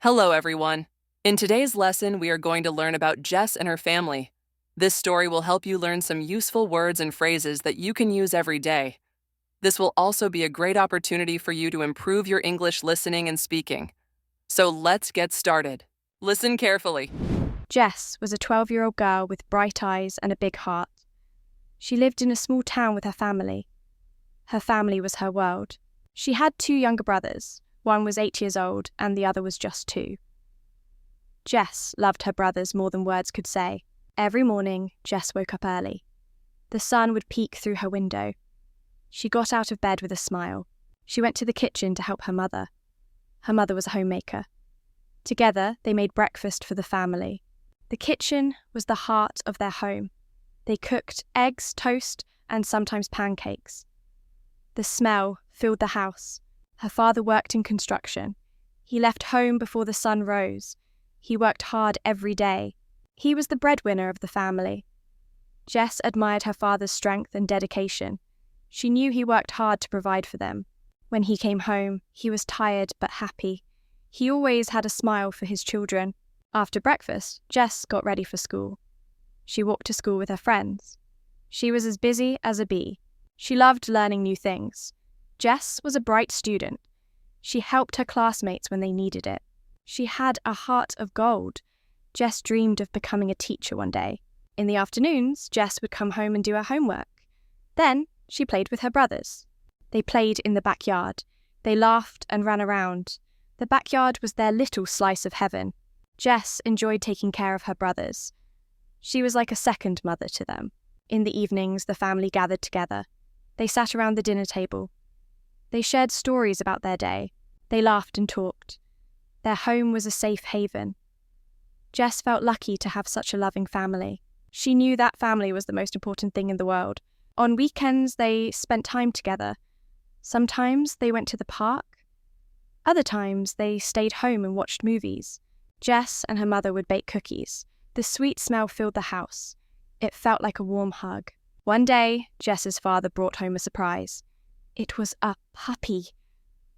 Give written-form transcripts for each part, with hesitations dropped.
Hello, everyone. In today's lesson, we are going to learn about Jess and her family. This story will help you learn some useful words and phrases that you can use every day. This will also be a great opportunity for you to improve your English listening and speaking. So let's get started. Listen carefully. Jess was a 12-year-old girl with bright eyes and a big heart. She lived in a small town with her family. Her family was her world. She had two younger brothers. One was 8 years old and the other was just 2. Jess loved her brothers more than words could say. Every morning, Jess woke up early. The sun would peek through her window. She got out of bed with a smile. She went to the kitchen to help her mother. Her mother was a homemaker. Together, they made breakfast for the family. The kitchen was the heart of their home. They cooked eggs, toast, and sometimes pancakes. The smell filled the house. Her father worked in construction. He left home before the sun rose. He worked hard every day. He was the breadwinner of the family. Jess admired her father's strength and dedication. She knew he worked hard to provide for them. When he came home, he was tired but happy. He always had a smile for his children. After breakfast, Jess got ready for school. She walked to school with her friends. She was as busy as a bee. She loved learning new things. Jess was a bright student. She helped her classmates when they needed it. She had a heart of gold. Jess dreamed of becoming a teacher one day. In the afternoons, Jess would come home and do her homework. Then she played with her brothers. They played in the backyard. They laughed and ran around. The backyard was their little slice of heaven. Jess enjoyed taking care of her brothers. She was like a second mother to them. In the evenings, the family gathered together. They sat around the dinner table. They shared stories about their day. They laughed and talked. Their home was a safe haven. Jess felt lucky to have such a loving family. She knew that family was the most important thing in the world. On weekends, they spent time together. Sometimes they went to the park. Other times, they stayed home and watched movies. Jess and her mother would bake cookies. The sweet smell filled the house. It felt like a warm hug. One day, Jess's father brought home a surprise. It was a puppy.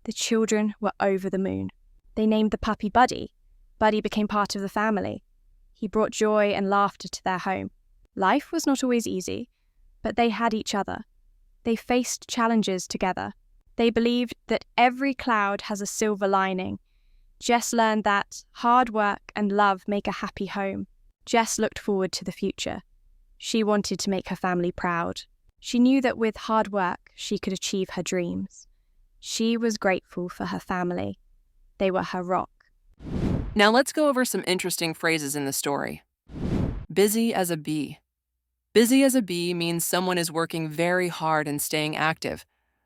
The children were over the moon. They named the puppy Buddy. Buddy became part of the family. He brought joy and laughter to their home. Life was not always easy, but they had each other. They faced challenges together. They believed that every cloud has a silver lining. Jess learned that hard work and love make a happy home. Jess looked forward to the future. She wanted to make her family proud. She knew that with hard work, she could achieve her dreams. She was grateful for her family. They were her rock. Now let's go over some interesting phrases in the story. Busy as a bee. Busy as a bee means someone is working very hard and staying active,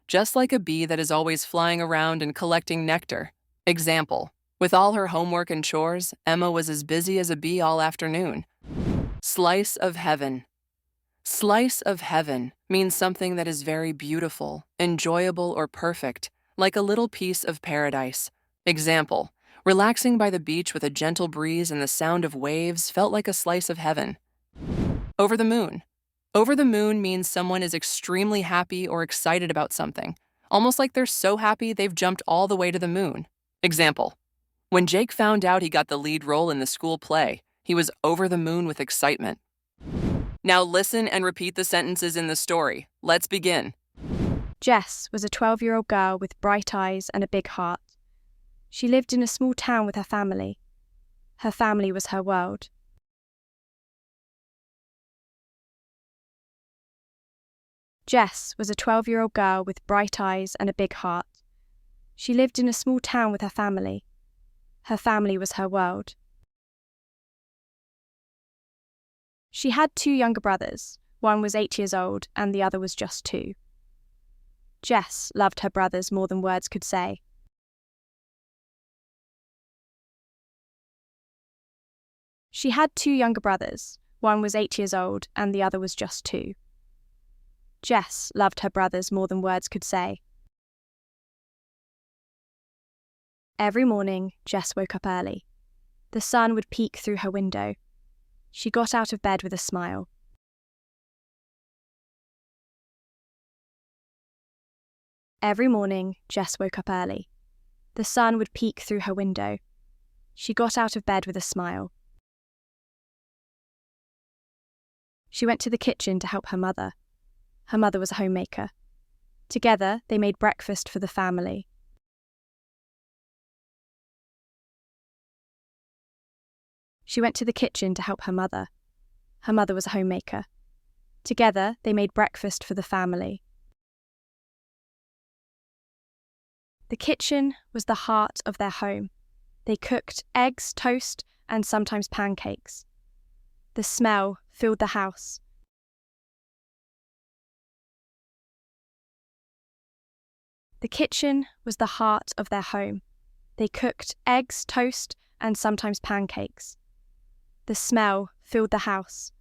just like a bee that is always flying around and collecting nectar. Example: with all her homework and chores, Emma was as busy as a bee all afternoon. Slice of heaven. Slice of heaven means something that is very beautiful, enjoyable, or perfect, like a little piece of paradise. Example: relaxing by the beach with a gentle breeze and the sound of waves felt like a slice of heaven. Over the moon. Over the moon means someone is extremely happy or excited about something, almost like they're so happy they've jumped all the way to the moon. Example: when Jake found out he got the lead role in the school play, he was over the moon with excitement. Now listen and repeat the sentences in the story. Let's begin. Jess was a 12-year-old girl with bright eyes and a big heart. She lived in a small town with her family. Her family was her world. Jess was a 12-year-old girl with bright eyes and a big heart. She lived in a small town with her family. Her family was her world. She had 2 younger brothers. One was 8 years old and the other was just 2. Jess loved her brothers more than words could say. She had 2 younger brothers. One was 8 years old and the other was just 2. Jess loved her brothers more than words could say. Every morning, Jess woke up early. The sun would peek through her window. She got out of bed with a smile. Every morning, Jess woke up early. The sun would peek through her window. She got out of bed with a smile. She went to the kitchen to help her mother. Her mother was a homemaker. Together, they made breakfast for the family. She went to the kitchen to help her mother. Her mother was a homemaker. Together, they made breakfast for the family. The kitchen was the heart of their home. They cooked eggs, toast, and sometimes pancakes. The smell filled the house. The kitchen was the heart of their home. They cooked eggs, toast, and sometimes pancakes. The smell filled the house.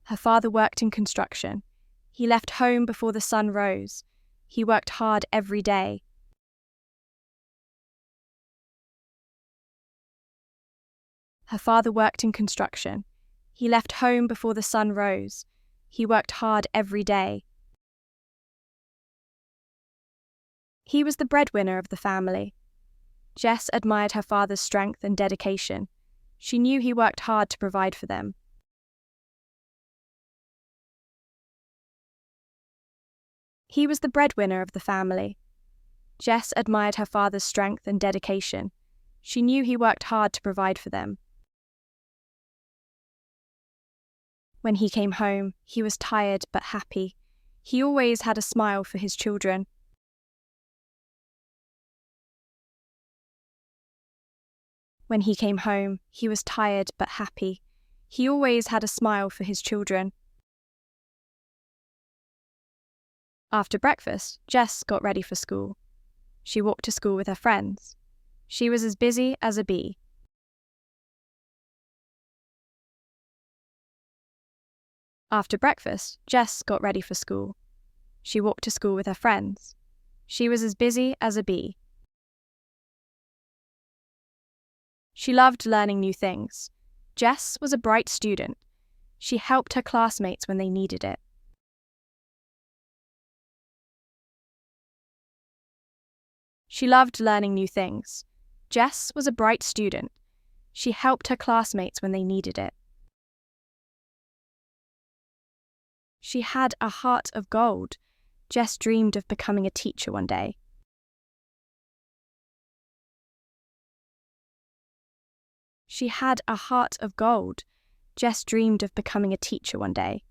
Her father worked in construction. He left home before the sun rose. He worked hard every day. Her father worked in construction. He left home before the sun rose. He worked hard every day. He was the breadwinner of the family. Jess admired her father's strength and dedication. She knew he worked hard to provide for them. He was the breadwinner of the family. Jess admired her father's strength and dedication. She knew he worked hard to provide for them. When he came home, he was tired but happy. He always had a smile for his children. When he came home, he was tired but happy. He always had a smile for his children. After breakfast, Jess got ready for school. She walked to school with her friends. She was as busy as a bee. After breakfast, Jess got ready for school. She walked to school with her friends. She was as busy as a bee. She loved learning new things. Jess was a bright student. She helped her classmates when they needed it. She loved learning new things. Jess was a bright student. She helped her classmates when they needed it. She had a heart of gold. Jess dreamed of becoming a teacher one day. She had a heart of gold. Jess dreamed of becoming a teacher one day.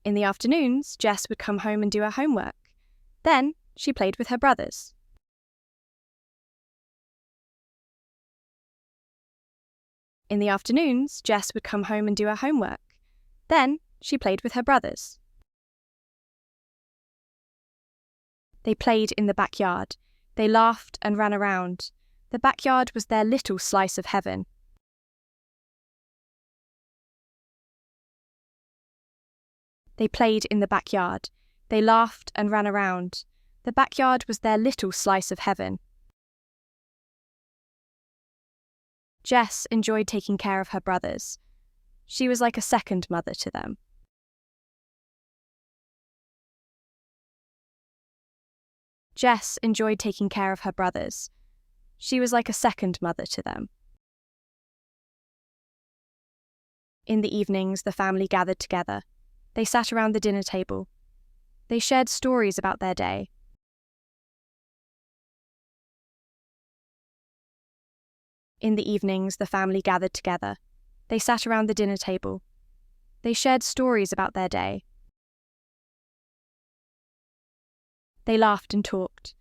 In the afternoons, Jess would come home and do her homework. Then, she played with her brothers. In the afternoons, Jess would come home and do her homework. Then, she played with her brothers. They played in the backyard. They laughed and ran around. The backyard was their little slice of heaven. They played in the backyard. They laughed and ran around. The backyard was their little slice of heaven. Jess enjoyed taking care of her brothers. She was like a second mother to them. Jess enjoyed taking care of her brothers. She was like a second mother to them. In the evenings, the family gathered together. They sat around the dinner table. They shared stories about their day. In the evenings, the family gathered together. They sat around the dinner table. They shared stories about their day. They laughed and talked.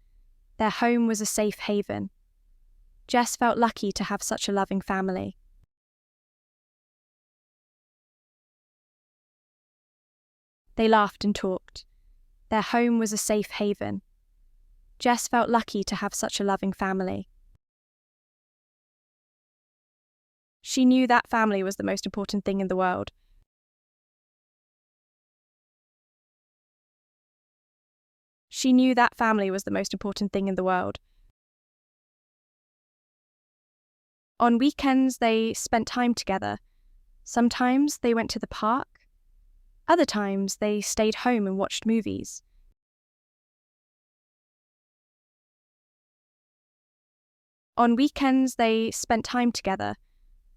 Their home was a safe haven. Jess felt lucky to have such a loving family. They laughed and talked. Their home was a safe haven. Jess felt lucky to have such a loving family. She knew that family was the most important thing in the world. She knew that family was the most important thing in the world. On weekends, they spent time together. Sometimes they went to the park. Other times, they stayed home and watched movies. On weekends, they spent time together.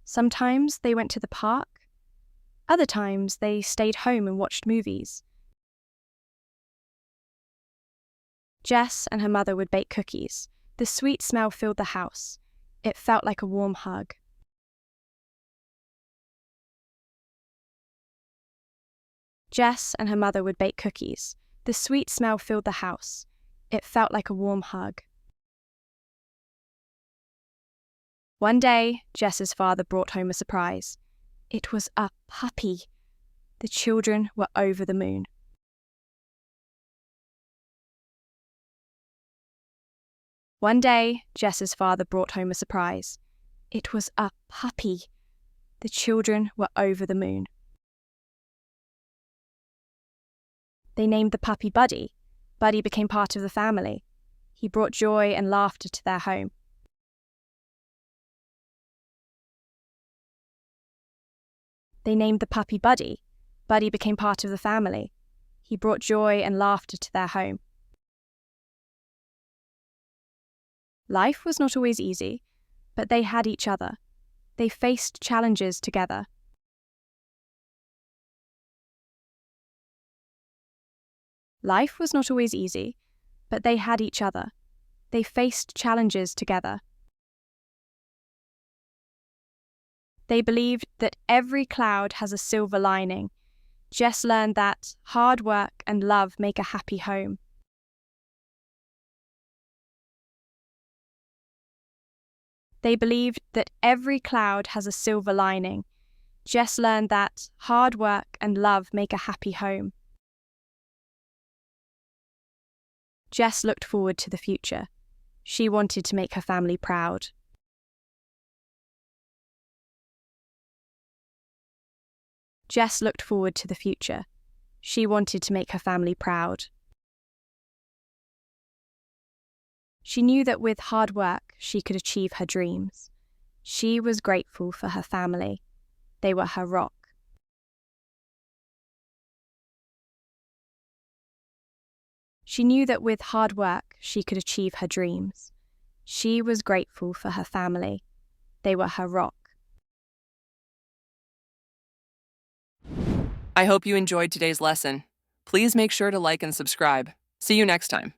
Sometimes they went to the park. Other times, they stayed home and watched movies. Jess and her mother would bake cookies. The sweet smell filled the house. It felt like a warm hug. Jess and her mother would bake cookies. The sweet smell filled the house. It felt like a warm hug. One day, Jess's father brought home a surprise. It was a puppy. The children were over the moon. One day, Jess's father brought home a surprise. It was a puppy. The children were over the moon. They named the puppy Buddy. Buddy became part of the family. He brought joy and laughter to their home. They named the puppy Buddy. Buddy became part of the family. He brought joy and laughter to their home. Life was not always easy, but they had each other. They faced challenges together. Life was not always easy, but they had each other. They faced challenges together. They believed that every cloud has a silver lining. Jess learned that hard work and love make a happy home. They believed that every cloud has a silver lining. Jess learned that hard work and love make a happy home. Jess looked forward to the future. She wanted to make her family proud. Jess looked forward to the future. She wanted to make her family proud. She knew that with hard work, she could achieve her dreams. She was grateful for her family. They were her rock. She knew that with hard work, she could achieve her dreams. She was grateful for her family. They were her rock. I hope you enjoyed today's lesson. Please make sure to like and subscribe. See you next time.